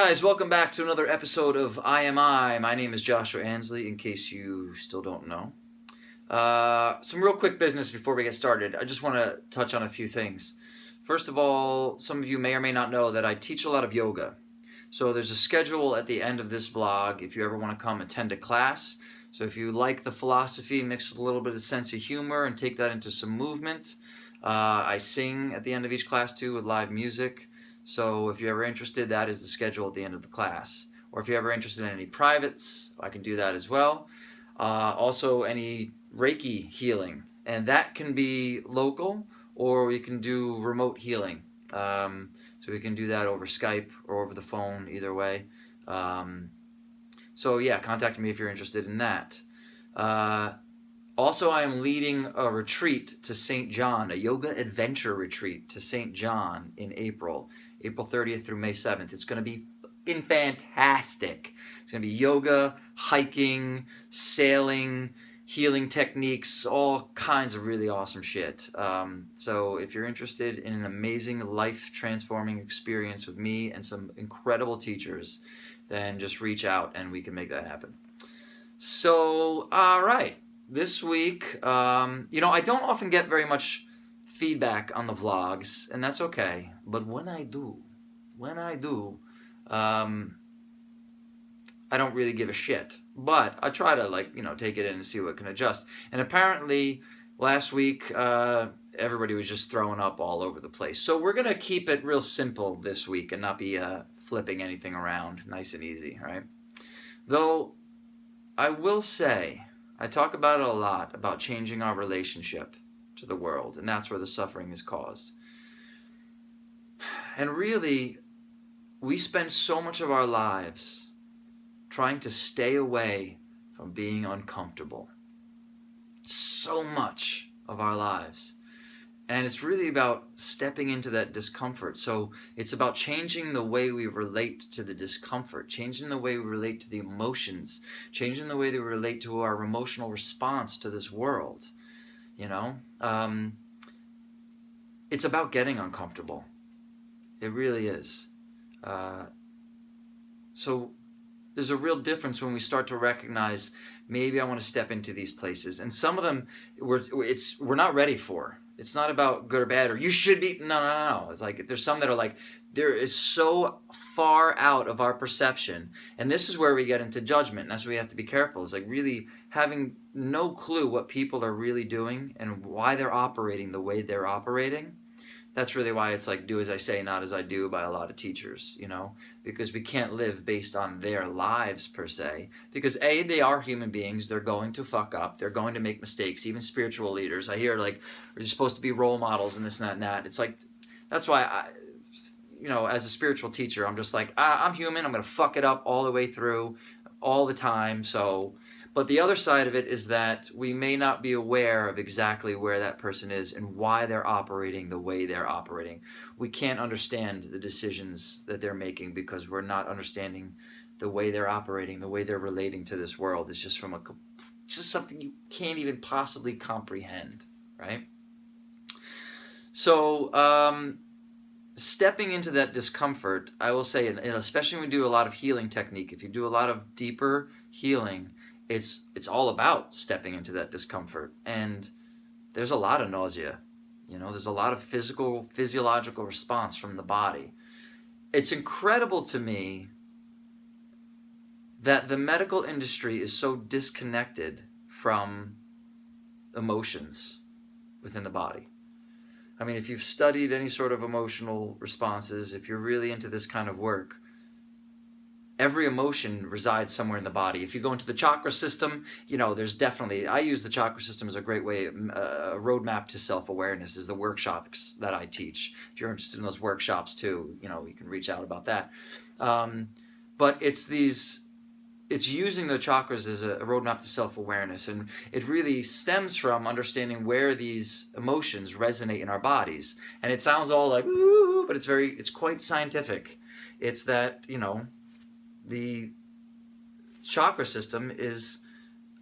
guys, welcome back to another episode of IMI. My name is Joshua Ansley, in case you still don't know. Some real quick business before we get started. I just want to touch on a few things. First of all, some of you may or may not know that I teach a lot of yoga. So there's a schedule at the end of this vlog if you ever want to come attend a class. So if you like the philosophy mixed with a little bit of sense of humor and take that into some movement, I sing at the end of each class too with live music. So if you're ever interested, that is the schedule at the end of the class. Or if you're ever interested in any privates, I can do that as well. Also any Reiki healing, and that can be local or we can do remote healing. So we can do that over Skype or over the phone, either way. So yeah, contact me if you're interested in that. Also, I am leading a retreat to St. John, a yoga adventure retreat to St. John in April 30th through May 7th. It's going to be fucking fantastic. It's going to be yoga, hiking, sailing, healing techniques, all kinds of really awesome shit. So if you're interested in an amazing life-transforming experience with me and some incredible teachers, then just reach out and we can make that happen. So, all right. This week, I don't often get very much feedback on the vlogs, and that's okay. But when I do, I don't really give a shit. But I try to, take it in and see what can adjust. And apparently, last week, everybody was just throwing up all over the place. So we're going to keep it real simple this week and not be flipping anything around. Nice and easy, right? Though, I will say, I talk about it a lot, about changing our relationship to the world, and that's where the suffering is caused. And really, we spend so much of our lives trying to stay away from being uncomfortable. So much of our lives. And it's really about stepping into that discomfort. So it's about changing the way we relate to the discomfort, changing the way we relate to the emotions, changing the way that we relate to our emotional response to this world. It's about getting uncomfortable. It really is. So there's a real difference when we start to recognize, maybe I want to step into these places. And some of them we're not ready for. It's not about good or bad or you should be. No. It's like there's some that are like, there is so far out of our perception. And this is where we get into judgment. And that's where we have to be careful. It's like really having no clue what people are really doing and why they're operating the way they're operating. That's really why it's like do as I say, not as I do by a lot of teachers, because we can't live based on their lives per se. Because A, they are human beings. They're going to fuck up. They're going to make mistakes. Even spiritual leaders. I hear we're supposed to be role models and this and that and that. It's like, that's why as a spiritual teacher, I'm just like, I'm human. I'm going to fuck it up all the way through, all the time. But the other side of it is that we may not be aware of exactly where that person is and why they're operating the way they're operating. We can't understand the decisions that they're making because we're not understanding the way they're operating, the way they're relating to this world. It's just just something you can't even possibly comprehend, right? So, stepping into that discomfort, I will say, and especially when we do a lot of healing technique, if you do a lot of deeper healing, it's all about stepping into that discomfort. And there's a lot of nausea. There's a lot of physiological response from the body. It's incredible to me that the medical industry is so disconnected from emotions within the body. I mean, if you've studied any sort of emotional responses, if you're really into this kind of work, every emotion resides somewhere in the body. If you go into the chakra system, there's definitely, I use the chakra system as a great way, a roadmap to self-awareness is the workshops that I teach. If you're interested in those workshops too, you can reach out about that. But it's using the chakras as a roadmap to self-awareness, and it really stems from understanding where these emotions resonate in our bodies. And it sounds all like, ooh, but it's quite scientific. It's that, the chakra system is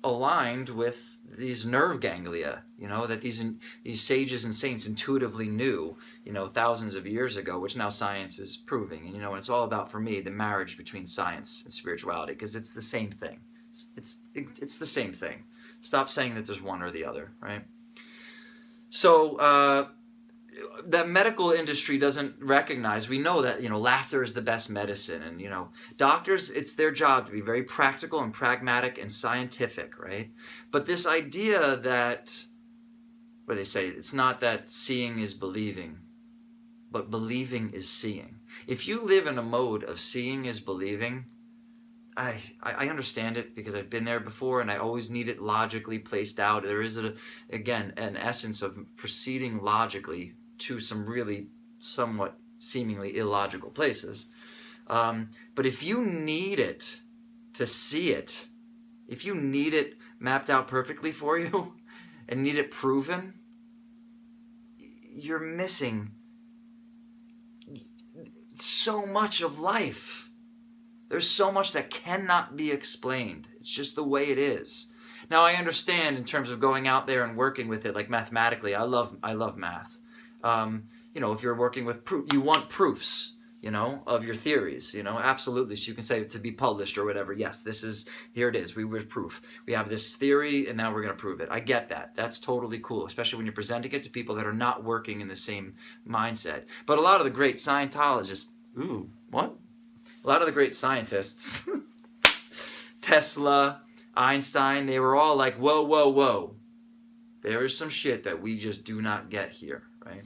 aligned with these nerve ganglia, that these sages and saints intuitively knew, thousands of years ago, which now science is proving. And, it's all about, for me, the marriage between science and spirituality, because it's the same thing. It's the same thing. Stop saying that there's one or the other, right? So the medical industry doesn't recognize, we know that, laughter is the best medicine. And, doctors, it's their job to be very practical and pragmatic and scientific, right? But this idea that, what do they say? It's not that seeing is believing, but believing is seeing. If you live in a mode of seeing is believing, I understand it because I've been there before, and I always need it logically placed out. There is, again, an essence of proceeding logically to some really somewhat seemingly illogical places. But if you need it to see it, if you need it mapped out perfectly for you and need it proven, you're missing so much of life. There's so much that cannot be explained. It's just the way it is. Now, I understand in terms of going out there and working with it, like mathematically, I love math. If you're working with proof, you want proofs, of your theories, absolutely. So you can say it to be published or whatever. Yes, here it is. We have proof. We have this theory and now we're going to prove it. I get that. That's totally cool, especially when you're presenting it to people that are not working in the same mindset. But a lot of the great Scientologists, a lot of the great scientists, Tesla, Einstein, they were all like, whoa, whoa, whoa. There is some shit that we just do not get here, right?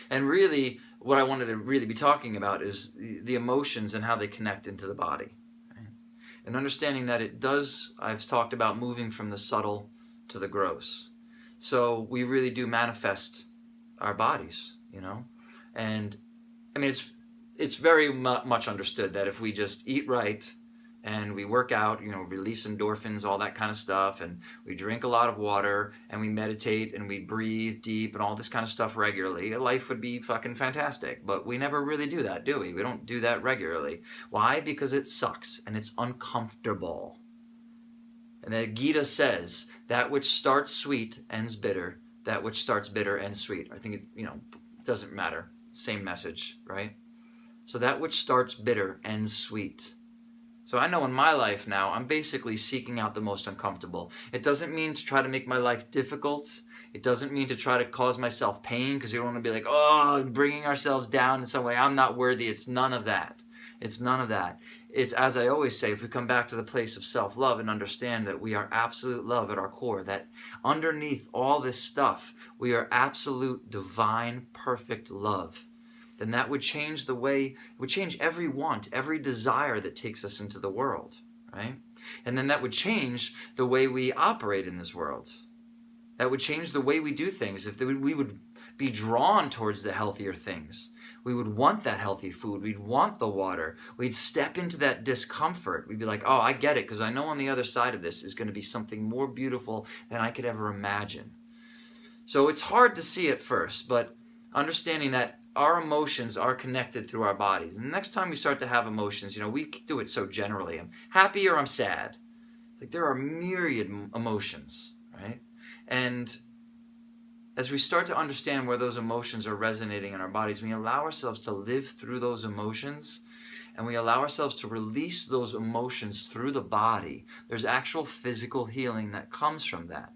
And really, what I wanted to really be talking about is the emotions and how they connect into the body. Right? And understanding that I've talked about moving from the subtle to the gross. So we really do manifest our bodies, And, I mean, it's very much understood that if we just eat right and we work out, release endorphins, all that kind of stuff, and we drink a lot of water and we meditate and we breathe deep and all this kind of stuff regularly, life would be fucking fantastic. But we never really do that, do we? We don't do that regularly. Why? Because it sucks and it's uncomfortable. And the Gita says, that which starts sweet ends bitter. That which starts bitter ends sweet. I think it doesn't matter. Same message, right? So that which starts bitter ends sweet. So I know in my life now, I'm basically seeking out the most uncomfortable. It doesn't mean to try to make my life difficult. It doesn't mean to try to cause myself pain, because you don't want to be like, bringing ourselves down in some way. I'm not worthy. It's none of that. It's none of that. It's, as I always say, if we come back to the place of self-love and understand that we are absolute love at our core, that underneath all this stuff, we are absolute, divine, perfect love, then that would change every want, every desire that takes us into the world, right? And then that would change the way we operate in this world. That would change the way we do things. We would be drawn towards the healthier things. We would want that healthy food. We'd want the water. We'd step into that discomfort. We'd be like, oh, I get it, because I know on the other side of this is going to be something more beautiful than I could ever imagine. So it's hard to see at first, but understanding that our emotions are connected through our bodies. And the next time we start to have emotions, we do it so generally. I'm happy or I'm sad. Like, there are myriad emotions, right? And as we start to understand where those emotions are resonating in our bodies, we allow ourselves to live through those emotions, and we allow ourselves to release those emotions through the body. There's actual physical healing that comes from that.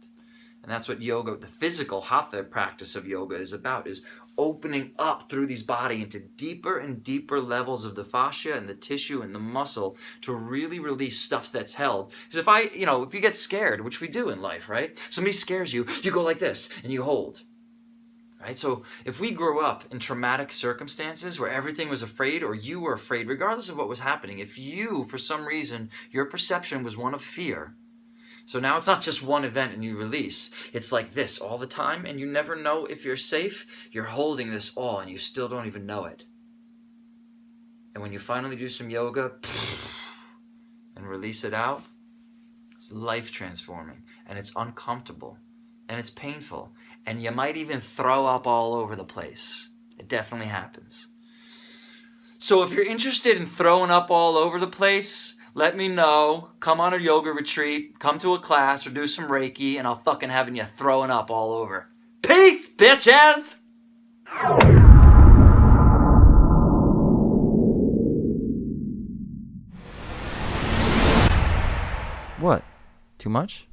And that's what yoga, the physical hatha practice of yoga is about, is opening up through these body into deeper and deeper levels of the fascia and the tissue and the muscle to really release stuff that's held. Because if you get scared, which we do in life, right? Somebody scares you, you go like this and you hold, right? So if we grew up in traumatic circumstances where everything was afraid, or you were afraid, regardless of what was happening, if you, for some reason, your perception was one of fear, so now it's not just one event and you release. It's like this all the time, and you never know if you're safe. You're holding this all and you still don't even know it. And when you finally do some yoga and release it out, it's life transforming, and it's uncomfortable, and it's painful, and you might even throw up all over the place. It definitely happens. So if you're interested in throwing up all over the place, let me know. Come on a yoga retreat. Come to a class or do some Reiki, and I'll fucking having you throwing up all over. Peace, bitches! What? Too much?